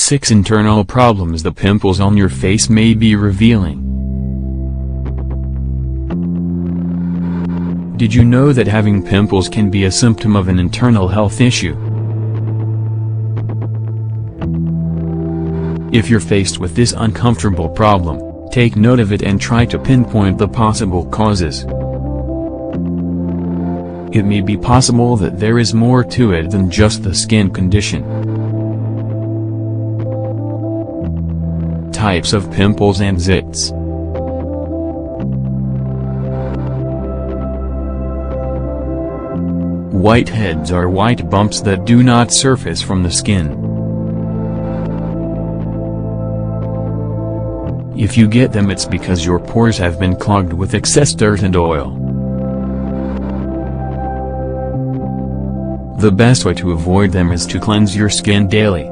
6 internal problems the pimples on your face may be revealing. Did you know that having pimples can be a symptom of an internal health issue? If you're faced with this uncomfortable problem, take note of it and try to pinpoint the possible causes. It may be possible that there is more to it than just the skin condition. Types of pimples and zits. Whiteheads are white bumps that do not surface from the skin. If you get them, it's because your pores have been clogged with excess dirt and oil. The best way to avoid them is to cleanse your skin daily.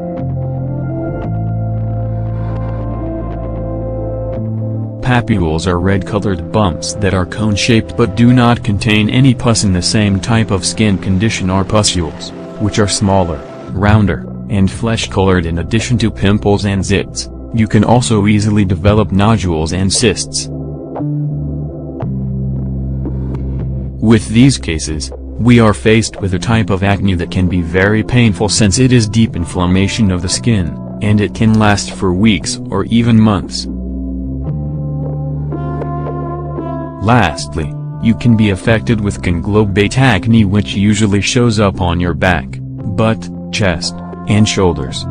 Papules are red-colored bumps that are cone-shaped but do not contain any pus in the same type of skin condition are pustules, which are smaller, rounder, and flesh-colored. In addition to pimples and zits, you can also easily develop nodules and cysts. With these cases, we are faced with a type of acne that can be very painful since it is deep inflammation of the skin, and it can last for weeks or even months. Lastly, you can be affected with conglobate acne, which usually shows up on your back, butt, chest, and shoulders.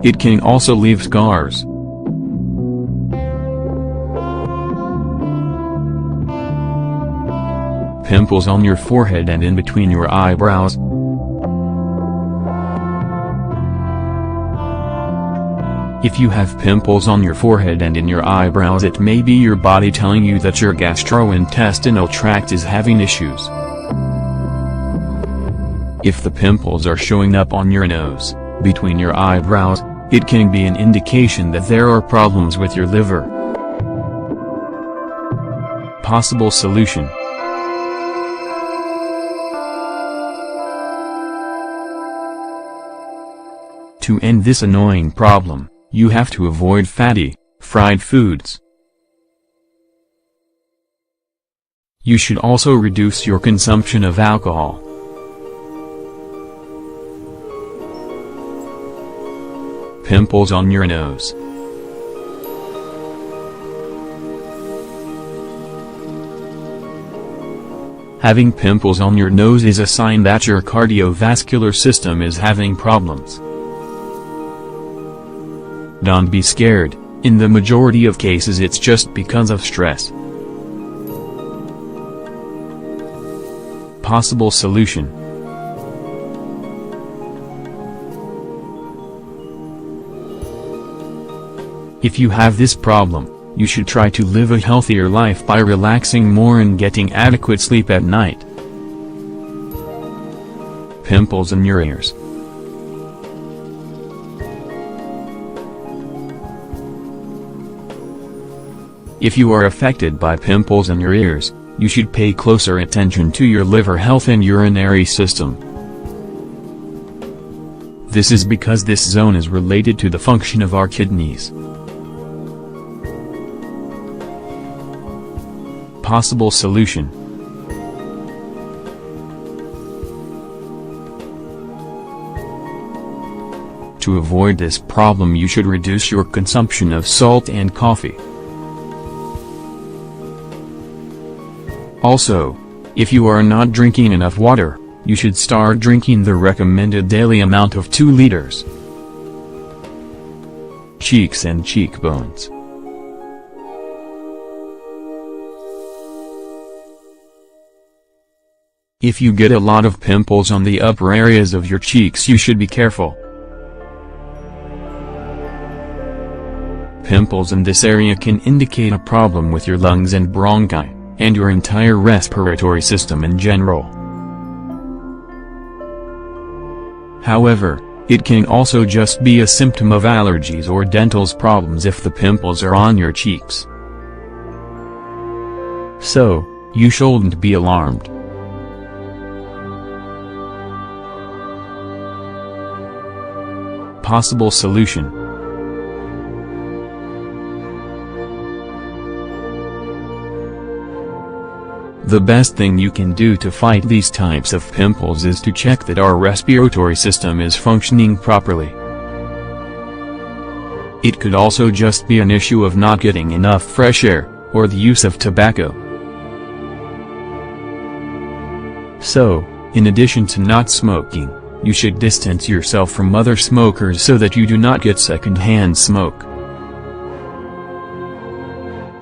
It can also leave scars. Pimples on your forehead and in between your eyebrows. If you have pimples on your forehead and in your eyebrows, it may be your body telling you that your gastrointestinal tract is having issues. If the pimples are showing up on your nose, between your eyebrows, it can be an indication that there are problems with your liver. Possible solution. To end this annoying problem, you have to avoid fatty, fried foods. You should also reduce your consumption of alcohol. Pimples on your nose. Having pimples on your nose is a sign that your cardiovascular system is having problems. Don't be scared, in the majority of cases it's just because of stress. Possible solution. If you have this problem, you should try to live a healthier life by relaxing more and getting adequate sleep at night. Pimples in your ears. If you are affected by pimples in your ears, you should pay closer attention to your liver health and urinary system. This is because this zone is related to the function of our kidneys. Possible solution. To avoid this problem, you should reduce your consumption of salt and coffee. Also, if you are not drinking enough water, you should start drinking the recommended daily amount of 2 liters. Cheeks and cheekbones. If you get a lot of pimples on the upper areas of your cheeks, you should be careful. Pimples in this area can indicate a problem with your lungs and bronchi, and your entire respiratory system in general. However, it can also just be a symptom of allergies or dental problems if the pimples are on your cheeks. So, you shouldn't be alarmed. Possible solution. The best thing you can do to fight these types of pimples is to check that our respiratory system is functioning properly. It could also just be an issue of not getting enough fresh air, or the use of tobacco. So, in addition to not smoking, you should distance yourself from other smokers so that you do not get second-hand smoke.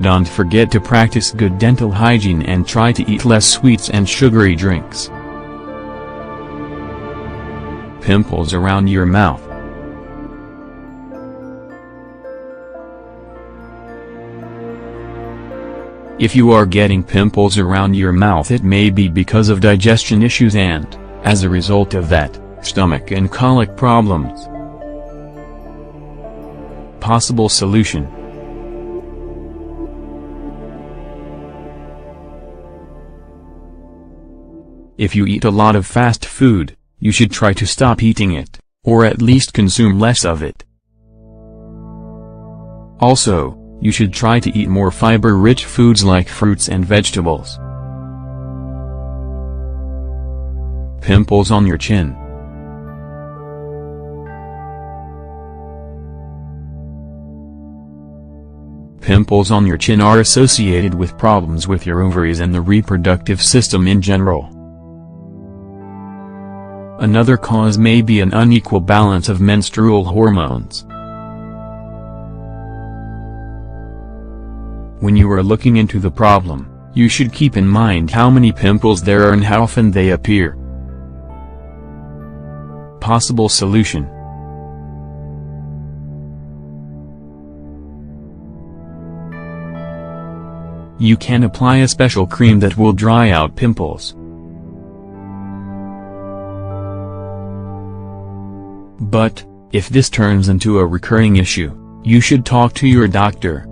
Don't forget to practice good dental hygiene and try to eat less sweets and sugary drinks. Pimples around your mouth. If you are getting pimples around your mouth, it may be because of digestion issues and, as a result of that, stomach and colic problems. Possible solution. If you eat a lot of fast food, you should try to stop eating it, or at least consume less of it. Also, you should try to eat more fiber-rich foods like fruits and vegetables. Pimples on your chin. Pimples on your chin are associated with problems with your ovaries and the reproductive system in general. Another cause may be an unequal balance of menstrual hormones. When you are looking into the problem, you should keep in mind how many pimples there are and how often they appear. Possible solution. You can apply a special cream that will dry out pimples. But, if this turns into a recurring issue, you should talk to your doctor.